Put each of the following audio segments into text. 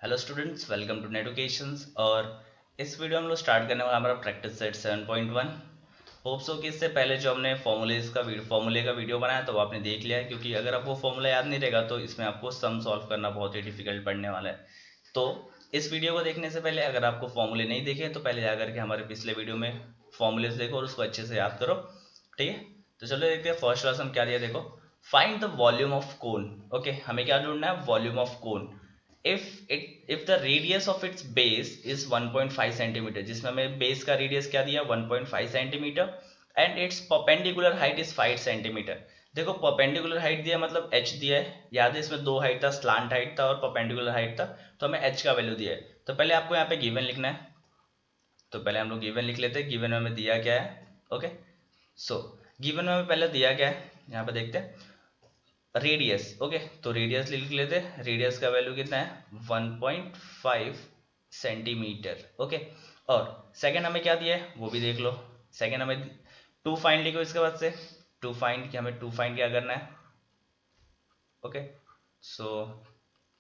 Hello students, welcome to नेटोकेशंस। और इस वीडियो में हम लोग स्टार्ट करने वाला हमारा प्रैक्टिस सेट 7.1। होप सो कि इससे पहले जो हमने फॉर्मूले का वीडियो बनाया तो वो आपने देख लिया है, क्योंकि अगर आपको फॉर्मूला याद नहीं रहेगा तो इसमें आपको सम सॉल्व करना बहुत ही डिफिकल्ट पड़ने वाला है। तो इस वीडियो को देखने से पहले अगर आपको फॉर्मूले नहीं देखे तो पहले जाकर के हमारे पिछले वीडियो में फॉर्मूले देखो और उसको अच्छे से याद करो। ठीक है, तो चलो देखते हैं फर्स्ट क्लास हम क्या दिया। देखो, find the volume of cone. Okay, हमें क्या ढूंढना है? Volume of cone. if the radius of its base is 1.5 centimetre, जिसमें हमें बेस का रेडियस क्या दिया? 1.5 centimetre, and it's perpendicular height is 5 centimetre. देखो, परपेंडिकुलर हाइट दिया मतलब h दिया है। याद है इसमें दो हाइट था, स्लांट हाइट था और परपेंडिकुलर हाइट था, तो हमें h का वैल्यू दिया है। तो पहले आपको यहाँ पे गिवन लिखना है, तो पहले हम लोग गिवन लिख लेते हैं। गिवन में हमें दिया क्या है? ओके, सो गिवन में हमें पहले दिया क्या है, यहाँ पे देखते हैं। रेडियस, ओके, तो रेडियस लिख लेते हैं। रेडियस का वैल्यू कितना है? 1.5 सेंटीमीटर। ओके, और सेकंड हमें क्या दिया है वो भी देख लो। सेकंड हमें टू फाइंड लिखो इसके बाद से। टू फाइंड कि हमें टू फाइंड क्या करना है? ओके, सो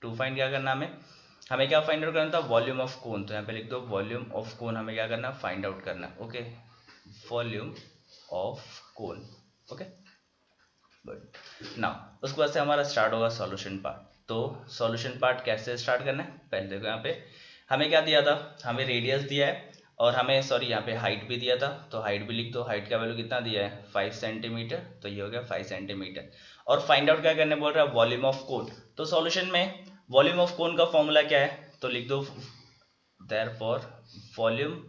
टू फाइंड क्या करना है? हमें क्या फाइंड आउट करना था? वॉल्यूम ऑफ कोन। तो यहाँ पे लिख दो वॉल्यूम ऑफ कोन हमें क्या करना है? फाइंड आउट करना है। Okay, volume of cone. Okay, good. Now उसके बाद से हमारा स्टार्ट होगा सॉल्यूशन पार्ट। तो सॉल्यूशन पार्ट कैसे स्टार्ट करना है? पहले देखो, यहाँ पे हमें क्या दिया था? हमें रेडियस दिया है और हमें सॉरी यहाँ पे हाइट भी दिया था, तो हाइट भी लिख दो। हाइट का वैल्यू कितना दिया है? 5 सेंटीमीटर, तो ये हो गया 5 सेंटीमीटर। और फाइंड आउट क्या करने बोल रहा है? वॉल्यूम ऑफ कोन। तो सॉल्यूशन में वॉल्यूम ऑफ कोन का फॉर्मूला क्या है? तो लिख दो therefore volume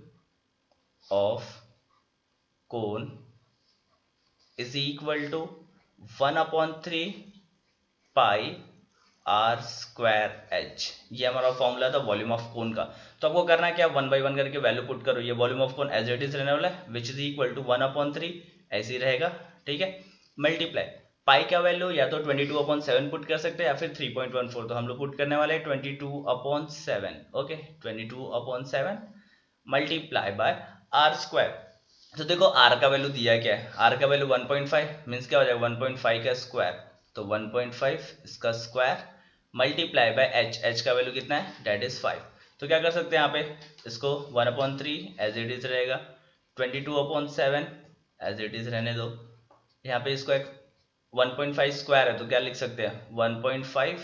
of cone is equal to 1/3 pi are square h. ये हमारा फॉर्मूला था वॉल्यूम ऑफ कोन का। तो आपको करना है क्या? वन बाई वन करके वैल्यू पुट करो। ये volume of cone as it is रहने वाला है, विच इज इक्वल टू 1/3, ऐसे ही रहेगा। ठीक है, मल्टीप्लाई पाई का वैल्यू या तो 22/7 पुट कर सकते हैं या फिर 3.14, तो हम लोग पुट करने वाले हैं 22/7। Okay, 22/7 multiply by r square. तो देखो आर का वैल्यू दिया क्या है? आर का वैल्यू 1.5 मीन्स क्या हो जाएगा? 1.5 का स्क्वायर, तो 1.5 इसका square multiply by h. H का वैल्यू कितना है? That is 5। तो क्या कर सकते हैं यहाँ पे? इसको 1/3 एज इट इज रहेगा, 22/7 एज इट इज रहने दो। यहाँ पे इसको एक 1.5 स्क्वायर है तो क्या लिख सकते हैं? 1.5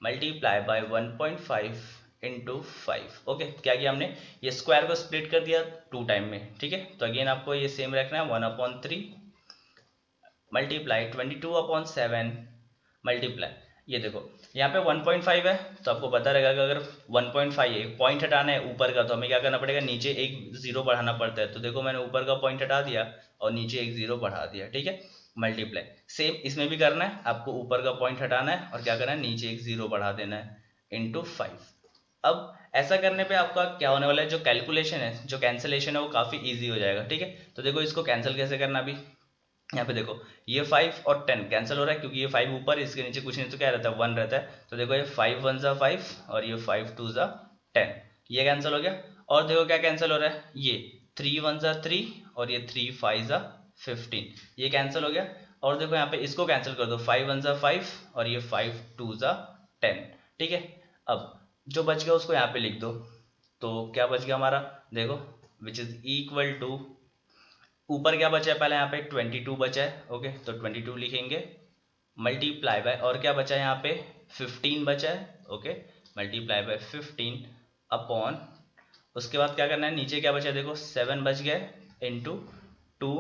मल्टीप्लाई बाय 1.5 इंटू 5। ओके, क्या किया हमने? ये स्क्वायर को स्प्लिट कर दिया टू टाइम में। ठीक है, तो अगेन आपको ये सेम रखना है, 1/3 मल्टीप्लाई 22/7 मल्टीप्लाई। ये देखो यहाँ पे 1.5 है, तो आपको पता रहेगा कि अगर 1.5 है, पॉइंट हटाना है ऊपर का, तो हमें क्या करना पड़ेगा? नीचे एक जीरो बढ़ाना पड़ता है। तो देखो मैंने ऊपर का पॉइंट हटा दिया और नीचे एक जीरो बढ़ा दिया। ठीक है, मल्टीप्लाई सेम इसमें भी करना है। आपको ऊपर का पॉइंट हटाना है और क्या करना है? नीचे एक जीरो बढ़ा देना है, इंटू 5। अब ऐसा करने पे आपका क्या होने वाला है? जो कैलकुलेशन है, जो कैंसिलेशन है, वो काफ़ी ईजी हो जाएगा। ठीक है, तो देखो इसको कैंसिल कैसे करना अभी। यहाँ पे देखो ये 5 और 10 कैंसिल हो रहा है, क्योंकि ये 5 ऊपर, इसके नीचे कुछ नहीं तो क्या रहता है? 1 रहता है। तो देखो ये 5 1 ज़ा 5 और ये 5 2 ज़ा 10, ये कैंसिल हो गया। और देखो क्या कैंसिल हो रहा है? ये 3 1 ज़ा 3 और ये 3 5 ज़ा 15, ये कैंसिल हो गया। और देखो यहाँ पे इसको कैंसिल कर दो, 5 1 ज़ा 5 और ये 5 2 ज़ा 10। ठीक है, अब जो बच गया उसको यहाँ पे लिख दो। तो क्या बच गया हमारा? देखो विच इज इक्वल टू, ऊपर क्या बचा है? पहले यहाँ पे 22 बचा है। ओके, तो 22 लिखेंगे मल्टीप्लाई बाय, और क्या बचा है यहाँ पे? 15 बचा है। ओके, मल्टीप्लाई बाय 15 अपॉन, उसके बाद क्या करना है? नीचे क्या बचा है? देखो 7 बच गया, इंटू 2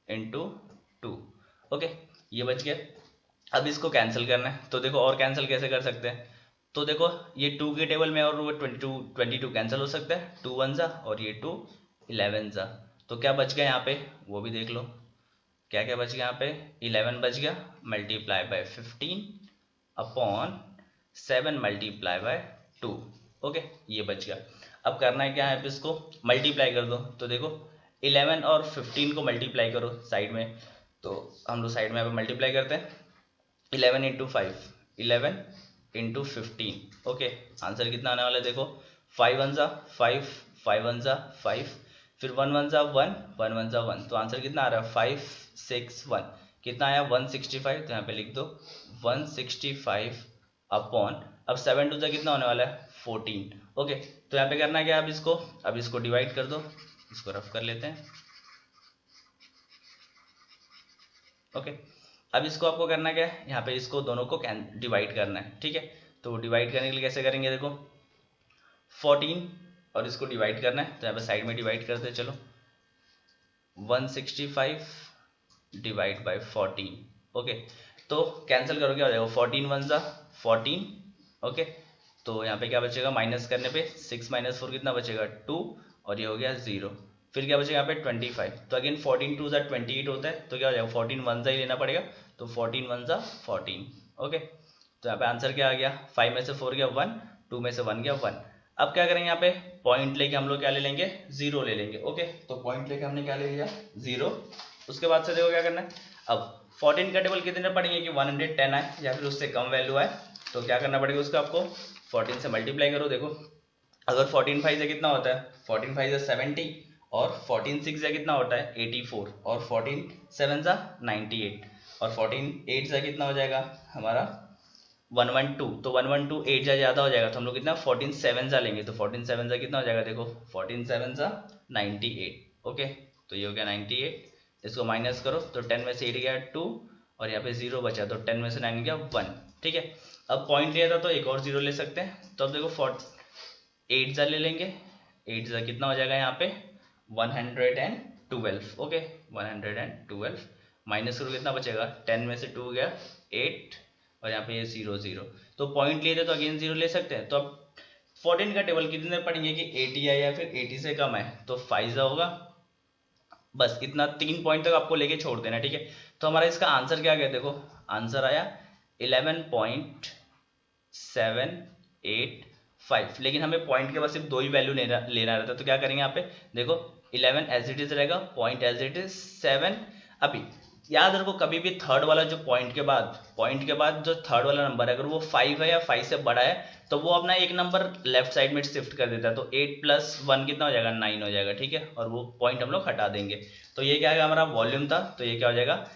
इंटू 2। ओके, ये बच गया। अब इसको कैंसिल करना है, तो देखो और कैंसिल कैसे कर सकते हैं? तो देखो ये 2 के टेबल में और वो 22 कैंसिल हो सकता है, 2 1 ज़ा और ये 2 11 ज़ा। तो क्या बच गया यहाँ पे? वो भी देख लो, क्या क्या बच गया यहाँ पे? 11 बच गया multiply by 15 upon 7 multiply by 2। Okay, ये बच गया। अब करना है क्या है? इसको मल्टीप्लाई कर दो। तो देखो 11 और 15 को मल्टीप्लाई करो साइड में, तो हम लोग साइड में यहाँ पे मल्टीप्लाई करते हैं। 11 इंटू 5, 11 इंटू 15। ओके, आंसर कितना आने वाला है? देखो 5 1 ज़ा 5, 5 1 ज़ा 5, फिर 1 1 ज़ा 1, 1 1 ज़ा 1, तो आंसर कितना आ रहा है? 5 6 1, कितना आया? 165। तो यहाँ पे लिख दो 165 अपॉन अब 7 टू कितना होने वाला है 14। ओके, तो यहाँ पे करना क्या, अब इसको डिवाइड कर दो, इसको रफ कर लेते हैं। ओके, अब इसको आपको करना क्या है, यहाँ पे इसको दोनों को डिवाइड करना है। ठीक है, तो डिवाइड करने के लिए कैसे करेंगे, देखो 14 और इसको डिवाइड करना है, तो यहाँ पे साइड में डिवाइड करते हैं। चलो 165 डिवाइड बाय 14। ओके, तो कैंसिल करो, क्या हो जाएगा 14 वन जा 14। ओके, तो यहाँ पे क्या बचेगा, माइनस करने पे 6 माइनस 4 कितना बचेगा 2, और ये हो गया 0। फिर क्या बचेगा यहाँ पे 25, तो अगेन 14 टू 28 होता है, तो क्या हो जाएगा 14 वन जा ही लेना पड़ेगा, तो 14 वन जा 14। ओके, तो यहाँ पे आंसर क्या आ गया, 5 में से 4 गया 1, 2 में से 1 गया 1। अब क्या करेंगे, यहाँ पे पॉइंट लेके हम लोग क्या ले लेंगे, 0 ले लेंगे। ओके, तो पॉइंट लेके हमने क्या ले लिया 0। उसके बाद से देखो क्या करना है, अब 14 का टेबल कितने पढ़ेंगे कि 110 आए या फिर उससे कम वैल्यू आए, तो क्या करना पड़ेगा उसका, आपको 14 से मल्टीप्लाई करो। देखो अगर 14 5 से कितना होता है, 14 5 से 70, और 14 6 से कितना होता है 84, और 14 7 से 98, और 14 8 से कितना हो जाएगा हमारा 112, तो 112 8 जा ज़्यादा हो जाएगा, तो हम लोग कितना 14 7 जा लेंगे, तो 14 7 जा कितना हो जाएगा, देखो 14 7 जा 98। ओके, तो ये हो गया 98। इसको माइनस करो, तो 10 में से 8 गया 2, और यहाँ पे 0 बचा, तो 10 में से 9 गया 1। ठीक है, अब पॉइंट लिया था तो एक और 0 ले सकते हैं, तो अब देखो 8 जा ले लेंगे, 8 जा कितना हो जाएगा यहाँ पे 112। ओके, 112 माइनस करो, कितना बचेगा 10 में से 2 गया 8, और यहाँ पे ये 0 0, तो पॉइंट लिए थे तो अगेन 0 ले सकते हैं। तो अब 14 का टेबल कितने पढ़ेंगे कि 80 है या फिर 80 से कम है, तो 5 होगा। बस इतना 3 पॉइंट तक आपको लेके छोड़ देना। ठीक है, तो हमारा इसका आंसर क्या गया, देखो आंसर आया 11.785, लेकिन हमें पॉइंट के बाद सिर्फ 2 ही वैल्यू लेना रहता है, तो क्या करेंगे यहाँ पे देखो 11 एज इट इज रहेगा, पॉइंट एज इट इज 7। अभी याद रखो कभी भी थर्ड वाला जो पॉइंट के बाद जो थर्ड वाला नंबर है, अगर वो 5 है या 5 से बड़ा है, तो वो अपना एक नंबर लेफ्ट साइड में शिफ्ट कर देता है, तो 8 प्लस 1 कितना हो जाएगा 9 हो जाएगा। ठीक है, और वो पॉइंट हम लोग हटा देंगे। तो ये क्या है, हमारा वॉल्यूम था, तो ये क्या हो जाएगा,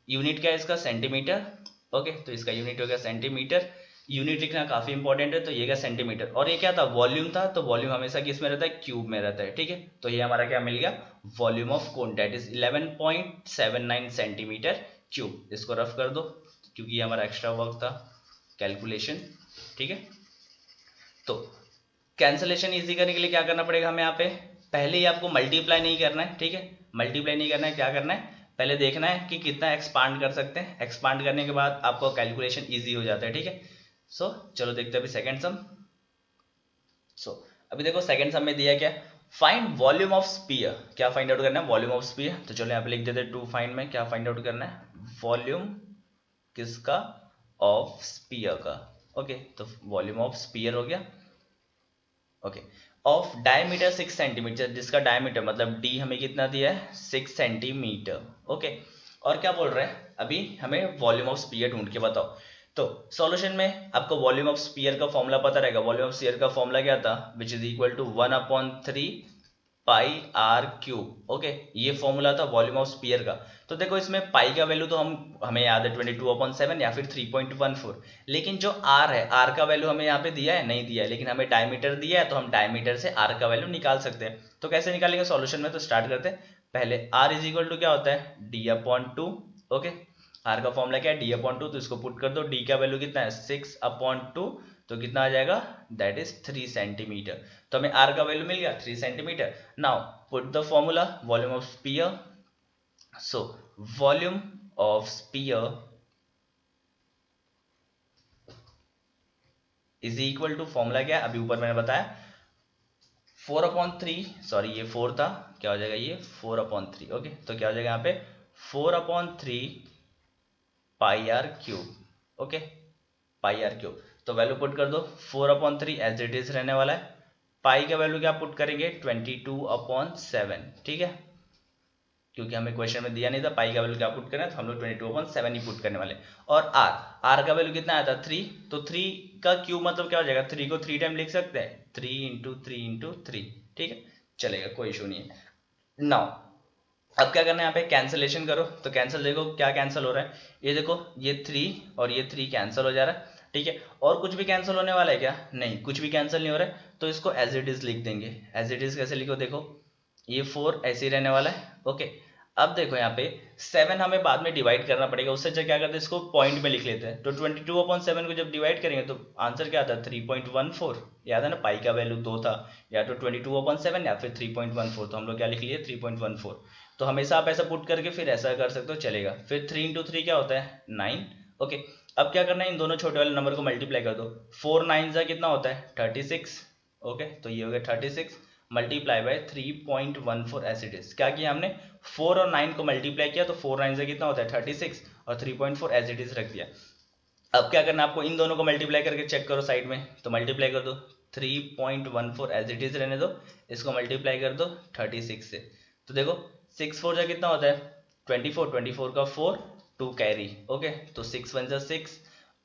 यूनिट क्या है इसका सेंटीमीटर। ओके, तो इसका यूनिट हो गया सेंटीमीटर। यूनिट लिखना काफी इंपॉर्टेंट है, तो ये क्या सेंटीमीटर, और ये क्या था वॉल्यूम था, तो वॉल्यूम हमेशा किस में रहता है, क्यूब में रहता है। ठीक है, तो ये हमारा क्या मिल गया, volume of cone, that is 11.79 centimetre cube. इसको रफ कर दो क्योंकि ये हमारा एक्स्ट्रा वर्क था कैलकुलेशन। ठीक है, तो कैंसलेशन इजी करने के लिए क्या करना पड़ेगा हमें, यहाँ पे पहले ही आपको मल्टीप्लाई नहीं करना है। ठीक है, मल्टीप्लाई नहीं करना है, क्या करना है पहले देखना है कि कितना एक्सपांड कर सकते हैं, एक्सपांड करने के बाद आपको कैलकुलेशन इजी हो जाता है। ठीक है, सो चलो देखते हैं अभी सेकंड सम। अभी देखो सेकंड सम में दिया क्या, फाइंड वॉल्यूम ऑफ स्फीयर। क्या फाइंड आउट करना है, वॉल्यूम ऑफ स्फीयर। तो चलो यहाँ पे लिख देते हैं टू फाइंड में क्या फाइंड आउट करना है, वॉल्यूम किसका, ऑफ स्फीयर का। ओके, तो वॉल्यूम ऑफ स्फीयर हो गया। ओके, ऑफ डायमीटर 6 सेंटीमीटर, जिसका डायमीटर मतलब डी हमें कितना दिया है 6 सेंटीमीटर। ओके, और क्या बोल रहे हैं अभी हमें वॉल्यूम ऑफ स्फीयर ढूंढ के बताओ। तो सॉल्यूशन में आपको वॉल्यूम ऑफ स्फीयर का फॉर्मूला पता रहेगा। वॉल्यूम ऑफ स्फीयर का फॉर्मूला क्या था, which is equal to 1/3 pi r cube. Okay, ये फॉर्मूला था वॉल्यूम ऑफ स्फीयर का। तो देखो इसमें पाई का वैल्यू तो हमें याद है 22/7 या फिर 3.14, लेकिन जो आर है, आर का वैल्यू हमें यहाँ पे दिया है नहीं दिया है, लेकिन हमें डायमीटर दिया है, तो हम डायमीटर से आर का वैल्यू निकाल सकते हैं। तो कैसे निकालेंगे सॉल्यूशन में, तो स्टार्ट करते हैं। पहले आर इज इक्वल टू क्या होता है d/2। ओके, आर का फॉर्मूला क्या है d/2, तो इसको पुट कर दो। डी का वैल्यू कितना है 6/2, तो कितना आ जाएगा दैट इज 3 सेंटीमीटर। तो हमें आर का वैल्यू मिल गया 3 centimetre. Now put the formula volume of sphere. So volume of sphere is equal to, formula क्या है अभी ऊपर मैंने बताया 4/3, सॉरी ये 4 था, क्या हो जाएगा ये 4/3। ओके, तो क्या हो जाएगा यहाँ पे 4/3 pi r cube. Okay, pi r cube, तो वैल्यू पुट कर दो 4/3 एज इट इज रहने वाला है। पाई का वैल्यू क्या पुट करेंगे 22/7। ठीक है, क्योंकि हमें क्वेश्चन में दिया नहीं था पाई का वैल्यू क्या पुट करना है, तो हम लोग 22/7 ही पुट करने वाले। और आर का वैल्यू कितना आया था 3, तो 3 का क्यूब मतलब क्या हो जाएगा, 3 को 3 टाइम लिख सकते हैं, 3 × 3 × 3। ठीक है, चलेगा, कोई इशू नहीं है। नाउ अब क्या करना है, यहाँ पे कैंसलेशन करो। तो कैंसिल देखो क्या कैंसिल हो रहा है, ये देखो ये 3 और ये 3 कैंसिल हो जा रहा है। ठीक है। और कुछ भी कैंसिल होने वाला है क्या? नहीं, कुछ भी कैंसिल नहीं हो रहा है, तो इसको एज इट इज लिख देंगे। एज इट इज कैसे लिखो, देखो ये 4 ऐसे ही रहने वाला है। ओके, अब देखो यहाँ पे 7 हमें बाद में डिवाइड करना पड़ेगा, उससे अच्छा क्या करते हैं, इसको पॉइंट में लिख लेते हैं। तो 22/7 को जब डिवाइड करेंगे तो आंसर क्या आता है, 3.14। याद है ना, पाई का वैल्यू 2 था, या तो 22/7 या फिर 3.14, तो हम लोग क्या लिख लिए 3.14। तो हमेशा आप ऐसा पुट करके फिर ऐसा कर सकते हो, चलेगा। फिर 3 इंटू 3 क्या होता है, 9। ओके, अब क्या करना है, इन दोनों छोटे वाले नंबर को मल्टीप्लाई कर दो। 4 9 जा कितना होता है, 36। ओके, तो ये हो गया 36 multiply by 3.14 as it is. क्या किया हमने, 4 और 9 को मल्टीप्लाई किया, तो 4 9 से कितना होता है 36, और 3.4 एज इट इज रख दिया। अब क्या करना है आपको, इन दोनों को मल्टीप्लाई करके चेक करो साइड में, तो मल्टीप्लाई कर दो, 3.14 एज इट इज रहने दो, इसको मल्टीप्लाई कर दो 36 से। तो देखो 6 4 जा कितना होता है 24, 24 का 4, 2 कैरी। ओके, तो 6 1 जा 6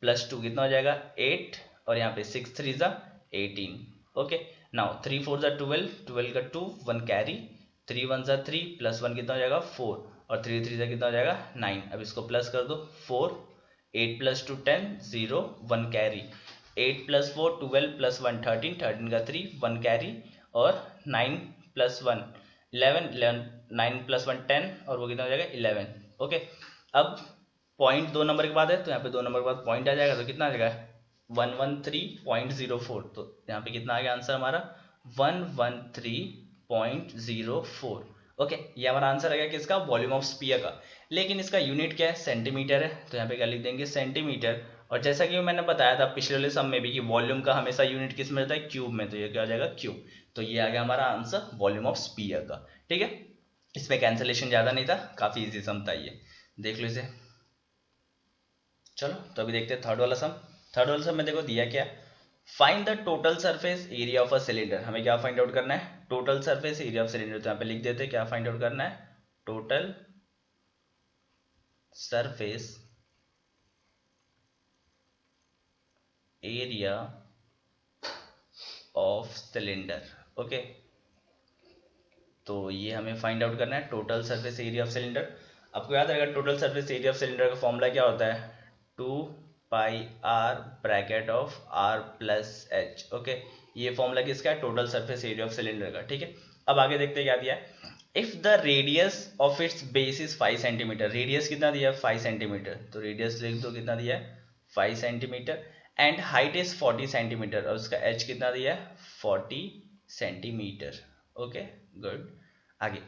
प्लस 2 कितना हो जाएगा 8, और यहाँ पे 6 3 जा 18। ओके, नाउ 3 4 जा 12, 12 का 2, 1 कैरी, 3 1 जा 3 प्लस 1 कितना हो जाएगा 4, और 3 3 जा कितना हो जाएगा 9। अब इसको प्लस कर दो, 4 8 प्लस 2 10 0 1 कैरी, 8 प्लस 4 12 प्लस 1 13, 13 का 3 1 कैरी, और 9 प्लस 1 11 11 9 प्लस 1 10, और वो कितना हो जाएगा 11। ओके, अब पॉइंट 2 नंबर के बाद है, तो यहाँ पे 2 नंबर के बाद पॉइंट आ जाएगा, तो कितना आ जाएगा 113.04। तो यहाँ पे कितना आ गया आंसर हमारा 113.04। ओके, ये हमारा आंसर आ गया किसका, वॉल्यूम ऑफ स्फीयर का। लेकिन इसका यूनिट क्या है, सेंटीमीटर है, तो यहाँ पे क्या लिख देंगे सेंटीमीटर। और जैसा कि मैंने बताया था पिछले वाले सम में भी कि वॉल्यूम का हमेशा यूनिट किस में रहता है, क्यूब में, तो ये क्या हो जाएगा क्यूब। तो ये आ गया हमारा आंसर वॉल्यूम ऑफ स्फीयर का। ठीक है, इसमें कैंसिलेशन ज्यादा नहीं था, काफी इजी सम था ये, देख लो इसे। चलो तो अभी देखते हैं थर्ड वाला सम। थर्ड वाला सम में देखो दिया क्या, find the total surface area of a cylinder. हमें क्या फाइंड आउट करना है, total surface area of cylinder. तो यहाँ पे लिख देते हैं क्या फाइंड आउट करना है, total surface area of cylinder. Okay, तो ये हमें फाइंड आउट करना है total surface area of cylinder. आपको याद रहेगा total surface area of cylinder का फॉर्मूला क्या होता है, 2πr bracket of r plus h। Okay, ये फॉर्मूला किसका है, total surface area of cylinder का। ठीक है, अब आगे देखते हैं क्या दिया है, if the radius of its base is 5 centimetre. Radius कितना दिया है 5 सेंटीमीटर, तो रेडियस लिख दो कितना दिया है 5 centimetre, and height is 40 centimetre, और उसका h कितना दिया है 40 सेंटीमीटर। ओके गुड, आगे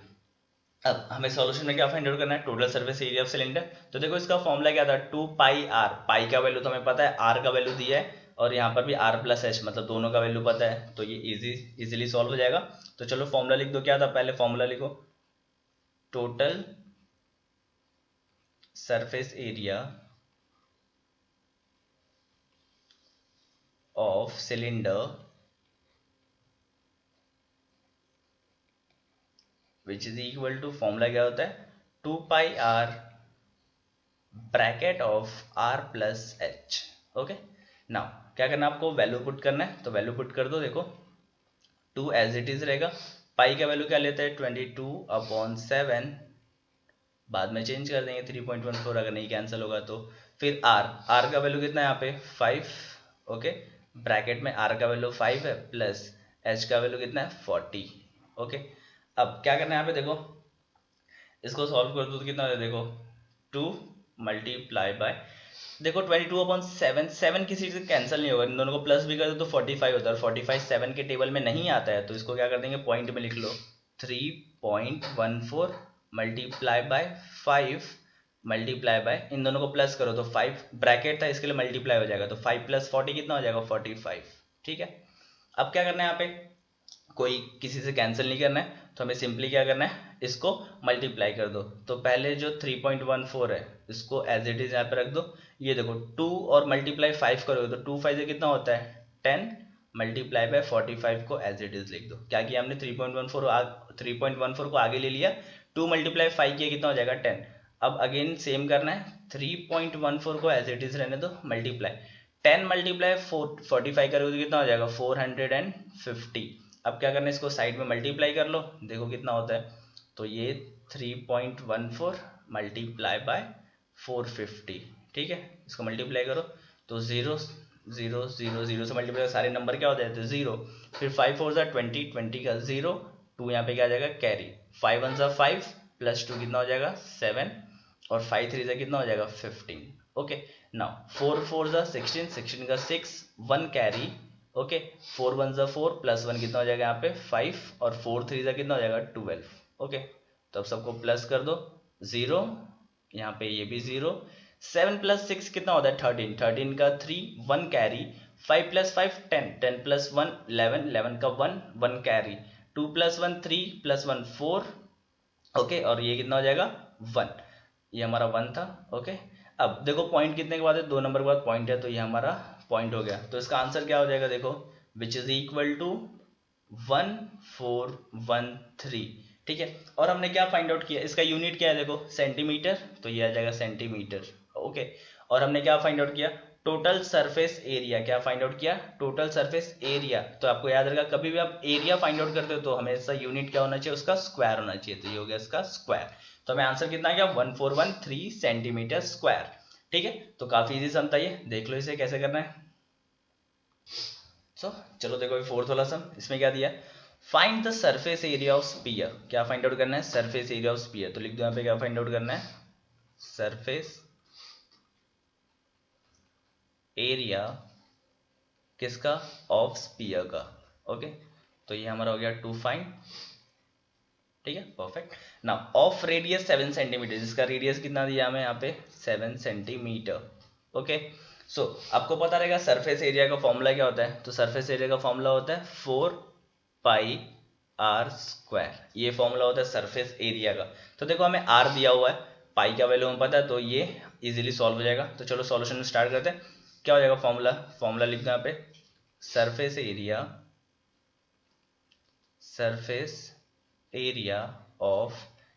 अब हमें सॉल्यूशन में क्या फाइंड आउट करना है, total surface area of cylinder. तो देखो इसका फॉर्मूला क्या था, 2πr, पाई का वैल्यू तो हमें पता है, r का वैल्यू दिया है, और यहाँ पर भी r प्लस h, मतलब दोनों का वैल्यू पता है, तो ये इजीली सॉल्व हो जाएगा। तो चलो फॉर्मूला लिख दो, क्या था पहले फॉर्मूला लिखो, total surface area of cylinder which is equal to, formula क्या होता है 2πr bracket of r plus h। Okay, now क्या करना है आपको, वैल्यू पुट करना है, तो वैल्यू पुट कर दो। देखो 2 एज इट इज रहेगा, पाई का वैल्यू क्या लेता है 22/7, बाद में चेंज कर देंगे 3.14, अगर नहीं कैंसिल होगा तो। फिर r का वैल्यू कितना है यहाँ पे 5। ओके, ब्रैकेट में r का वैल्यू 5 है, प्लस h का वैल्यू कितना है 40। ओके, अब क्या करना है यहाँ पे, देखो इसको सॉल्व कर दो तो कितना हो जाए, देखो 2 मल्टीप्लाई बाय, देखो 22/7, 7 किसी से कैंसिल नहीं होगा, इन दोनों को प्लस भी कर दो तो 45 होता है, और 45 7 के टेबल में नहीं आता है, तो इसको क्या कर देंगे पॉइंट में लिख लो, 3.14 मल्टीप्लाई बाय 5 मल्टीप्लाई बाय, इन दोनों को प्लस करो तो 5, ब्रैकेट था इसके लिए मल्टीप्लाई हो जाएगा, तो 5 प्लस 40 कितना हो जाएगा 45। ठीक है, अब क्या करना है यहाँ पे, कोई किसी से कैंसिल नहीं करना है, तो हमें सिंपली क्या करना है, इसको मल्टीप्लाई कर दो। तो पहले जो 3.14 है इसको एज इट इज यहाँ पे रख दो, ये देखो 2 और मल्टीप्लाई 5 करोगे तो 2 5 से कितना होता है 10, मल्टीप्लाई बाय 45 को एज इट इज लिख दो। क्या किया हमने 3.14 को आगे ले लिया, 2 मल्टीप्लाई 5 किया कितना हो जाएगा 10। अब अगेन सेम करना है, 3.14 को एज इट इज रहने दो, मल्टीप्लाई 10 मल्टीप्लाई 45 करोगे तो कितना हो जाएगा 450। अब क्या करना है, इसको साइड में मल्टीप्लाई कर लो, देखो कितना होता है, तो ये 3.14 मल्टीप्लाई बाय 450। ठीक है, इसको मल्टीप्लाई करो तो 0 0 0 0 से मल्टीप्लाई सारे नंबर क्या हो जाते हैं 0। फिर 5 4 20 20 का 0 2 यहाँ पे क्या आ जाएगा कैरी 5 1 5 प्लस 2 कितना हो जाएगा 7 और 5 3 कितना हो जाएगा 15। ओके नाउ 4 4 16 16 का 6 1 कैरी ओके 4 1 4 प्लस 1 कितना हो जाएगा यहाँ पे 5 और 4 3 कितना हो जाएगा 12। ओके तो अब सबको प्लस कर दो 0 यहाँ पे ये भी 0 7 प्लस 6 कितना होता है 13 13 का 3 1 कैरी 5 प्लस 5 10 10 प्लस 1 11 11 का 1 1 कैरी 2 प्लस 1 3 प्लस 1 4 ओके और ये कितना हो जाएगा 1 ये हमारा 1 था। ओके अब देखो पॉइंट कितने के बाद है 2 नंबर के बाद पॉइंट है तो ये हमारा पॉइंट हो गया। तो इसका आंसर क्या हो जाएगा देखो विच इज इक्वल टू 1413। ठीक है और हमने क्या फाइंड आउट किया इसका यूनिट क्या है देखो सेंटीमीटर तो ये आ जाएगा सेंटीमीटर। ओके और हमने क्या फाइंड आउट किया टोटल सरफेस एरिया क्या फाइंड आउट किया टोटल सरफेस एरिया। तो आपको याद रहेगा कभी भी आप एरिया फाइंड आउट करते हो तो हमेशा यूनिट क्या होना चाहिए उसका स्क्वायर होना चाहिए। तो ये हो गया इसका स्क्वायर तो हमें आंसर कितना आ गया 1413 सेंटीमीटर स्क्वायर। ठीक है तो काफी इजी सम था ये देख लो इसे कैसे करना है। चलो देखो फोर्थ वाला सम इसमें क्या दिया find the surface area of sphere क्या फाइंड आउट करना है सरफेस एरिया ऑफ स्फीयर। तो लिख दो यहाँ पे क्या फाइंड आउट करना है सरफेस एरिया किसका ऑफ स्फीयर का। ओके तो ये हमारा हो गया टू फाइंड। ठीक है perfect now of radius 7 centimetre जिसका रेडियस कितना दिया हमें यहाँ पे 7 सेंटीमीटर। ओके सो आपको पता रहेगा सरफेस एरिया का फॉर्मूला क्या होता है। तो सरफेस एरिया का फॉर्मूला होता है 4 पाई आर स्क्वायर ये फॉर्मूला होता है सरफेस एरिया का। तो देखो हमें आर दिया हुआ है पाई का वैल्यू हमें पता है तो ये इजीली सॉल्व हो जाएगा। तो चलो सॉल्यूशन में स्टार्ट करते हैं क्या हो जाएगा फॉर्मूला लिख दो यहाँ पे surface area of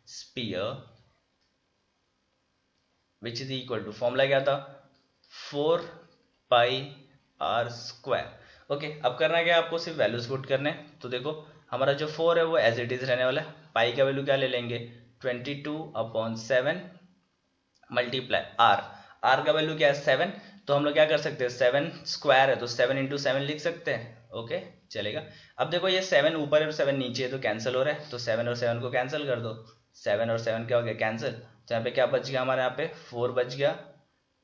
sphere which is equal to formula क्या था 4 पाई आर स्क्वायर। ओके अब करना क्या आपको सिर्फ वैल्यूज पुट करने तो देखो हमारा जो 4 है वो एज इट इज रहने वाला है पाई का वैल्यू क्या ले लेंगे 22/7 मल्टीप्लाई आर का वैल्यू क्या है 7 तो हम लोग क्या कर सकते हैं 7 स्क्वायर है तो 7 इंटू 7 लिख सकते हैं। ओके चलेगा अब देखो ये 7 ऊपर है और 7 नीचे है तो कैंसिल हो रहा है तो 7 और 7 को कैंसिल कर दो 7 और 7 क्या हो गया कैंसिल। तो यहाँ पे क्या बच गया हमारे यहाँ पे 4 बच गया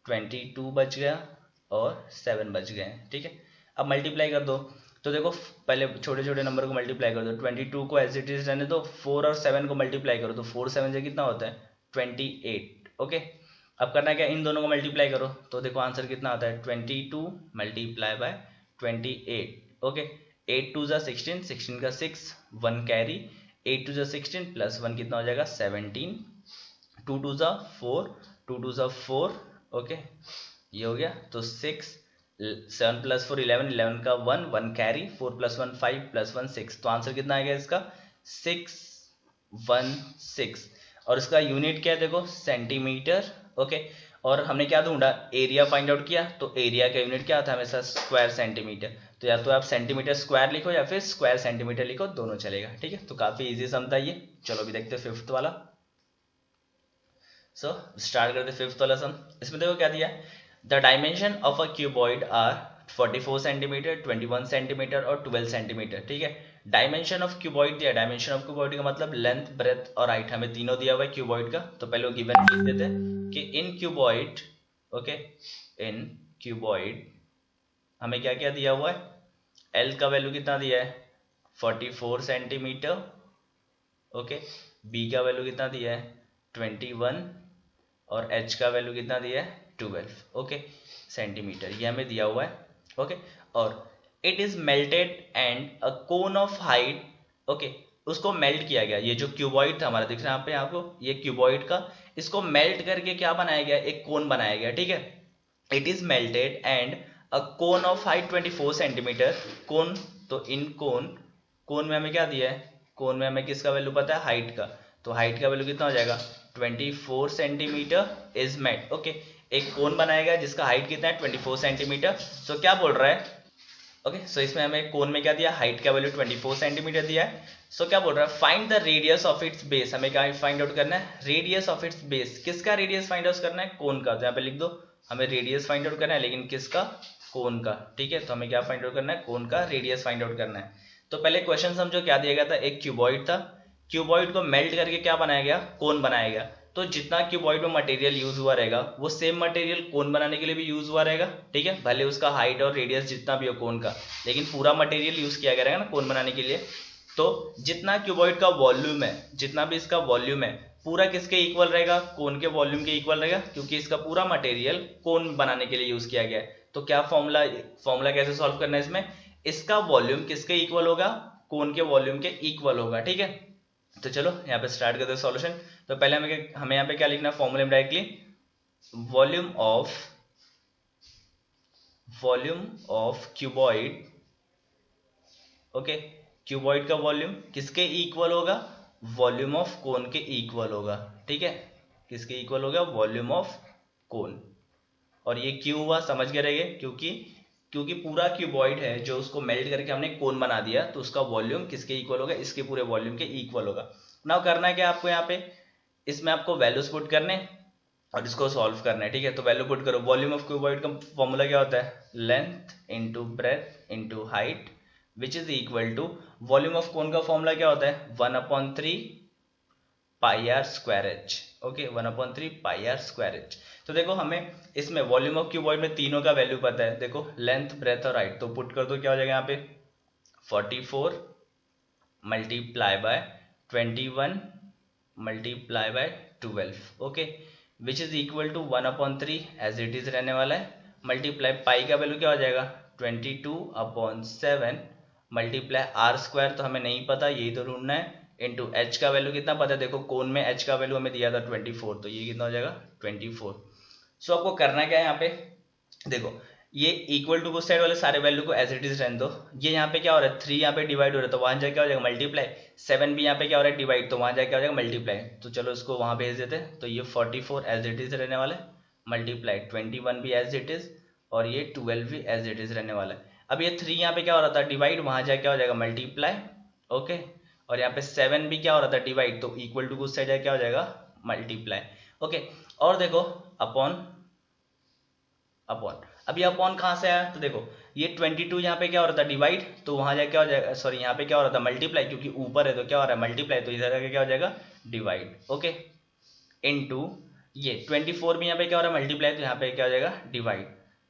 22 बच गया और 7 बच गए। ठीक है अब मल्टीप्लाई कर दो तो देखो पहले छोटे छोटे नंबर को मल्टीप्लाई कर दो 22 को एज इट इज रहने दो 4 और 7 को मल्टीप्लाई करो तो 4 7 से कितना होता है 28। ओके अब करना क्या इन दोनों को मल्टीप्लाई करो तो देखो आंसर कितना आता है 22 मल्टीप्लाई बाय 28। ओके 8 2 16 16 का 6 1 कैरी 8 2 16 प्लस 1 कितना हो जाएगा 17 2 2 4 2 2 4 ओके ये हो गया तो 6 7 प्लस 4 11 11 का 1 1 कैरी 4 प्लस 1 5 प्लस 1 6 तो आंसर कितना आ गया इसका 616 और इसका यूनिट क्या है देखो सेंटीमीटर। ओके और हमने क्या ढूंढा एरिया फाइंड आउट किया तो एरिया का यूनिट क्या था हमेशा स्क्वायर सेंटीमीटर तो या तो आप सेंटीमीटर स्क्वायर लिखो या फिर स्क्वायर सेंटीमीटर लिखो दोनों चलेगा। ठीक है तो काफी इजी सम था ये। चलो अभी देखते हैं फिफ्थ वाला। स्टार्ट करते फिफ्थ वाला सम इसमें देखो क्या दिया the dimension of a cuboid are 44 centimetre 21 centimetre और 12 सेंटीमीटर। ठीक है डायमेंशन ऑफ क्यूबॉइड दिया डायमेंशन ऑफ क्यूबॉइड का मतलब लेंथ ब्रेथ और हाइट हमें तीनों दिया हुआ है क्यूबॉइड का। तो पहले वो गिवन लिख देते हैं कि इन क्यूबॉइड ओके इन क्यूबॉइड हमें क्या क्या दिया हुआ है एल का वैल्यू कितना दिया है 44 सेंटीमीटर। ओके बी का वैल्यू कितना दिया है 21 और एच का वैल्यू कितना दिया है 12 ओके सेंटीमीटर ये हमें दिया हुआ है। ओके और it is melted and a cone of height okay उसको मेल्ट किया गया। ये जो क्यूबॉइड था हमारा दिख रहा है यहाँ पे आपको ये क्यूबॉइड का इसको मेल्ट करके क्या बनाया गया एक कोन बनाया गया। ठीक है it is melted and a cone of height 24 centimetre cone तो इन कोन में हमें क्या दिया है कोन में हमें किसका वैल्यू पता है हाइट का तो हाइट का वैल्यू कितना हो जाएगा 24 सेंटीमीटर इज मेट। ओके एक कोन बनाया गया जिसका हाइट कितना है 24 सेंटीमीटर। सो क्या बोल रहा है ओके सो इसमें हमें कोन में क्या दिया हाइट का वैल्यू 24 सेंटीमीटर दिया है। सो क्या बोल रहा है find the radius of its base हमें क्या फाइंड आउट करना है रेडियस ऑफ इट्स बेस किसका रेडियस फाइंड आउट करना है कोन का। तो यहाँ पे लिख दो हमें रेडियस फाइंड आउट करना है लेकिन किसका कोन का, ठीक है। तो हमें क्या फाइंड आउट करना है, कोन का रेडियस फाइंड आउट करना है। तो पहले क्वेश्चन समझो क्या दिया गया था, एक क्यूबॉइड था, क्यूबॉइड को मेल्ट करके क्या बनाया गया, कोन बनाया गया। तो जितना क्यूबॉइड में मटेरियल यूज हुआ रहेगा वो सेम मटेरियल कोन बनाने के लिए भी यूज हुआ रहेगा, ठीक है। भले उसका हाइट और रेडियस जितना भी हो कोन का, लेकिन पूरा मटेरियल यूज किया गया रहेगा ना कोन बनाने के लिए। तो जितना क्यूबॉइड का वॉल्यूम है, जितना भी इसका वॉल्यूम है, पूरा किसके इक्वल रहेगा, कोन के वॉल्यूम के इक्वल रहेगा, क्योंकि इसका पूरा मटेरियल कोन बनाने के लिए यूज किया गया है। तो क्या फॉर्मूला कैसे सॉल्व करना है इसमें, इसका वॉल्यूम किसके इक्वल होगा, कोन के वॉल्यूम के इक्वल होगा, ठीक है। तो चलो यहाँ पे स्टार्ट करते हैं सॉल्यूशन। तो पहले हमें यहाँ पे क्या लिखना है, फॉर्मूले में directly volume of cuboid, okay. Cuboid का वॉल्यूम किसके इक्वल होगा, वॉल्यूम ऑफ कोन के इक्वल होगा, ठीक है। किसके इक्वल होगा, वॉल्यूम ऑफ कोन। और ये क्यों हुआ समझ के रहिए, क्योंकि पूरा क्यूबॉइड है जो उसको मेल्ट करके हमने कोन बना दिया, तो उसका वॉल्यूम किसके इक्वल होगा, इसके पूरे वॉल्यूम के इक्वल होगा। नाउ करना है क्या आपको, यहाँ पे इसमें आपको वैल्यूज पुट करने और इसको सॉल्व करना है, ठीक है। तो वैल्यू पुट करो, वॉल्यूम ऑफ क्यूबॉइड का फॉर्मूला क्या होता है, length into breadth into height which is equal to, volume of cone का फॉर्मूला क्या होता है, 1/3 pi are square H, okay, 1/3 pi are square H. तो देखो हमें इसमें वॉल्यूम ऑफ क्यूबॉइड में तीनों का वैल्यू पता है, देखो लेंथ ब्रेथ और हाइट। तो पुट कर दो, क्या हो जाएगा यहाँ पे 44 multiply by 21 multiply by 12, okay, which is equal to 1/3 as it is रहने वाला है, मल्टीप्लाई पाई का वैल्यू क्या हो जाएगा 22/7 मल्टीप्लाई आर स्क्वायर, तो हमें नहीं पता, यही तो ढूंढना है, इंटू एच का वैल्यू कितना पता है, देखो कोन में एच का वैल्यू हमें दिया था 24, तो ये कितना हो जाएगा 24। सो आपको करना क्या है यहाँ पे, देखो ये इक्वल टू को साइड वाले सारे वैल्यू को एज इट इज रहने दो। ये यहाँ पे क्या हो रहा है, 3 यहाँ पे डिवाइड हो रहा है, तो वहां जाके क्या हो जाएगा मल्टीप्लाई, 7 भी यहाँ पे क्या हो रहा है डिवाइड, तो वहां जाके क्या हो जाएगा मल्टीप्लाई। तो चलो इसको वहां भेज देते हैं। तो ये 44 एज इट इज रहने वाला है, मल्टीप्लाई 21 भी एज इट इज, और ये 12 भी एज इट इज रहने वाला है। अब ये 3 यहाँ पे क्या हो रहा था डिवाइड, वहां जाके क्या हो जाएगा मल्टीप्लाई, ओके। और यहाँ पे 7 भी क्या हो रहा था डिवाइड, तो इक्वल टू को साइड जाके क्या हो जाएगा मल्टीप्लाई, ओके। और देखो अपॉन, अब ये अपॉन कहाँ से आया, तो देखो ये 22 यहाँ पे क्या हो रहा था डिवाइड, तो वहां जाके क्या हो जाएगा, सॉरी यहाँ पे क्या हो रहा था मल्टीप्लाई, क्योंकि ऊपर है तो क्या हो रहा है मल्टीप्लाई, तो इधर आके क्या हो जाएगा डिवाइड, ओके, इनटू ये 24 भी यहाँ पे क्या हो रहा है मल्टीप्लाई, तो यहाँ पे क्या हो जाएगा divide,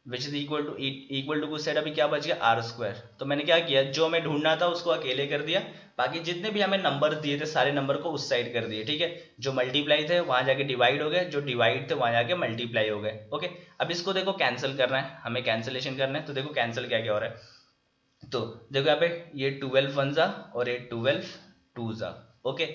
which is equal to कुछ साइड अभी क्या बच गया आर स्क्वायर। तो मैंने क्या किया, जो हमें ढूंढना था उसको अकेले कर दिया, बाकी जितने भी हमें नंबर दिए थे सारे नंबर को उस साइड कर दिए, ठीक है। जो मल्टीप्लाई थे वहां जाके डिवाइड हो गए, जो डिवाइड थे वहां जाके मल्टीप्लाई हो गए, ओके। अब इसको देखो कैंसिल करना है, हमें कैंसिलेशन करना है। तो देखो कैंसिल क्या क्या हो रहा है, तो देखो यहाँ पे ये 12 वन जा और ये 12 टू जा, ओके।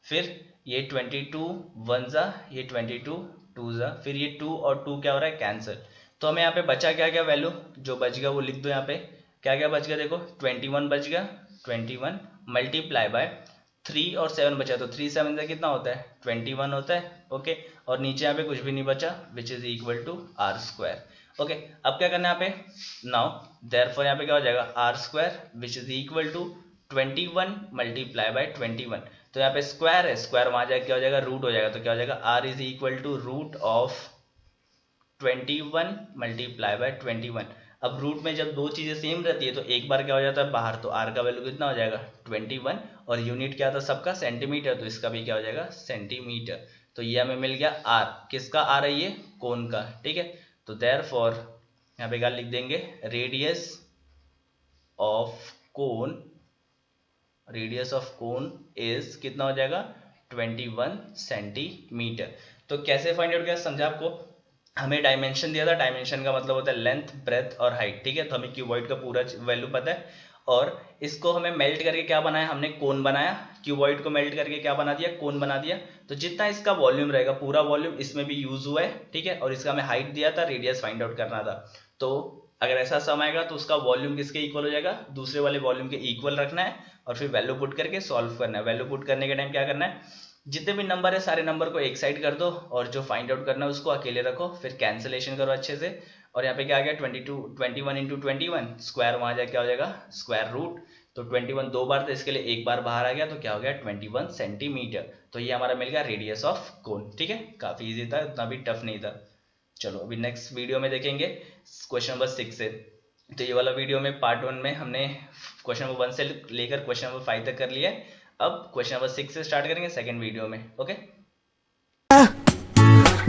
फिर ये 22 वन जा, ये 22 टू जा, फिर ये 2 और 2 क्या हो रहा है कैंसिल। तो हमें यहाँ पे बचा क्या क्या वैल्यू, जो बच गया वो लिख दो यहाँ पे, क्या क्या बच गया, देखो 21 बच गया, 21 मल्टीप्लाई बाय 3 और 7 बचा, तो 3 7 से कितना होता है 21 होता है, ओके। और नीचे यहाँ पे कुछ भी नहीं बचा, which is equal to r square, okay. अब क्या करना है यहाँ पे, नाउ देयरफॉर यहाँ पे क्या हो जाएगा r square which is equal to 21 multiply by 21। तो यहाँ पे स्क्वायर है, स्क्वायर वहां जाके क्या हो जाएगा रूट हो जाएगा, तो क्या हो जाएगा r is equal to root of 21 multiply by 21। अब रूट में जब दो चीजें सेम रहती है तो एक बार क्या हो जाता है बाहर, तो आर का वैल्यू कितना हो जाएगा 21, और यूनिट क्या था सबका सेंटीमीटर, तो इसका भी क्या हो जाएगा सेंटीमीटर। तो ये हमें मिल गया आर, किसका आर है ये कोन का, ठीक है। तो देयरफॉर यहाँ पे क्या लिख देंगे, radius of cone, radius of cone is कितना हो जाएगा 21 सेंटीमीटर। तो कैसे फाइंड आउट किया समझा आपको, हमें डायमेंशन दिया था, डायमेंशन का मतलब होता है लेंथ ब्रेथ और हाइट, ठीक है। तो हमें क्यूबॉइड का पूरा वैल्यू पता है, और इसको हमें मेल्ट करके क्या बनाया हमने कोन बनाया, क्यूबॉइड को मेल्ट करके क्या बना दिया कोन बना दिया। तो जितना इसका वॉल्यूम रहेगा पूरा वॉल्यूम इसमें भी यूज हुआ है, ठीक है। और इसका हमें हाइट दिया था, रेडियस फाइंड आउट करना था। तो अगर ऐसा सम आएगा तो उसका वॉल्यूम किसके इक्वल हो जाएगा, दूसरे वाले वॉल्यूम के इक्वल रखना है, और फिर वैल्यू पुट करके सॉल्व करना है। वैल्यू पुट करने के टाइम क्या करना है, जितने भी नंबर है सारे नंबर को एक साइड कर दो, और जो फाइंड आउट करना है उसको अकेले रखो, फिर कैंसिलेशन करो अच्छे से। और यहाँ पे क्या आ गया 21 इंटू 21 स्क्वायर, वहां जाके क्या हो जाएगा स्क्वायर रूट, तो 21 दो बार था इसके लिए एक बार बाहर आ गया, तो क्या हो गया 21 सेंटीमीटर। तो ये हमारा मिल गया रेडियस ऑफ कोन, ठीक है। काफी इजी था, उतना भी टफ नहीं था। चलो अभी नेक्स्ट वीडियो में देखेंगे क्वेश्चन नंबर 6 से। तो ये वाला वीडियो में पार्ट 1 में हमने क्वेश्चन नंबर 1 से लेकर क्वेश्चन नंबर 5 तक कर लिया है। अब क्वेश्चन नंबर 6 से स्टार्ट करेंगे सेकंड वीडियो में। ओके,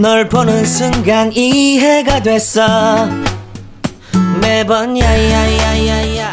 널 보는 순간 이해가 됐어 매번 야야야야야